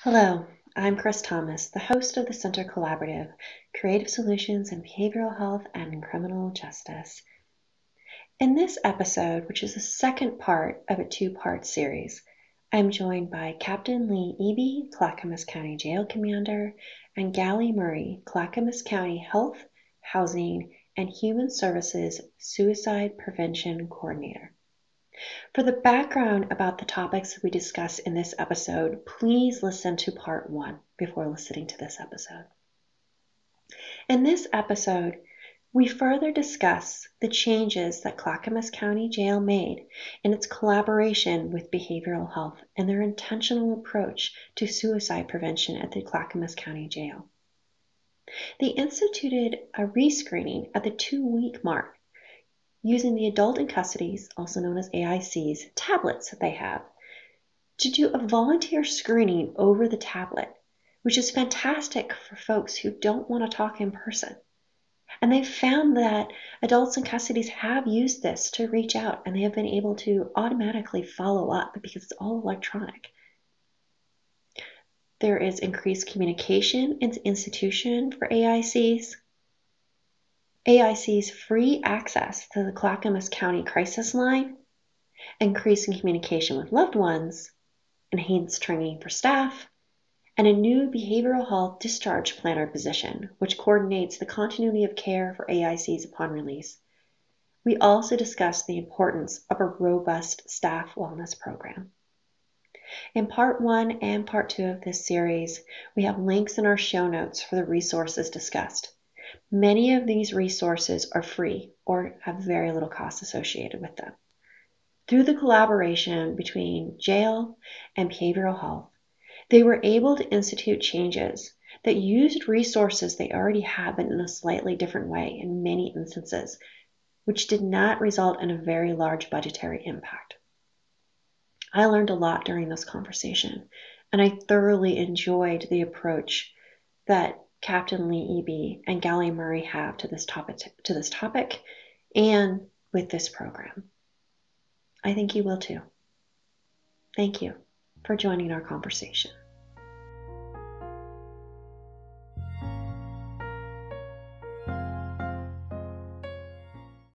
Hello, I'm Chris Thomas, the host of the Center Collaborative, Creative Solutions in Behavioral Health and Criminal Justice. In this episode, which is the second part of a two-part series, I'm joined by Captain Lee Eby, Clackamas County Jail Commander, and Galli Murray, Clackamas County Health, Housing, and Human Services Suicide Prevention Coordinator. For the background about the topics we discuss in this episode, please listen to part 1 before listening to this episode. In this episode, we further discuss the changes that Clackamas County Jail made in its collaboration with behavioral health and their intentional approach to suicide prevention at the Clackamas County Jail. They instituted a rescreening at the 2-week mark using the Adult in Custody's, also known as AIC's, tablets that they have, to do a volunteer screening over the tablet, which is fantastic for folks who don't want to talk in person. And they've found that adults in custodies have used this to reach out, and they have been able to automatically follow up because it's all electronic. There is increased communication in the institution for AIC's. AIC's free access to the Clackamas County Crisis Line, increasing communication with loved ones, enhanced training for staff, and a new behavioral health discharge planner position, which coordinates the continuity of care for AICs upon release. We also discussed the importance of a robust staff wellness program. In part 1 and part 2 of this series, we have links in our show notes for the resources discussed. Many of these resources are free or have very little cost associated with them. Through the collaboration between jail and behavioral health, they were able to institute changes that used resources they already had, but in a slightly different way in many instances, which did not result in a very large budgetary impact. I learned a lot during this conversation, and I thoroughly enjoyed the approach that Captain Lee Eby and Galli Murray have to this topic and with this program. I think you will too. Thank you for joining our conversation.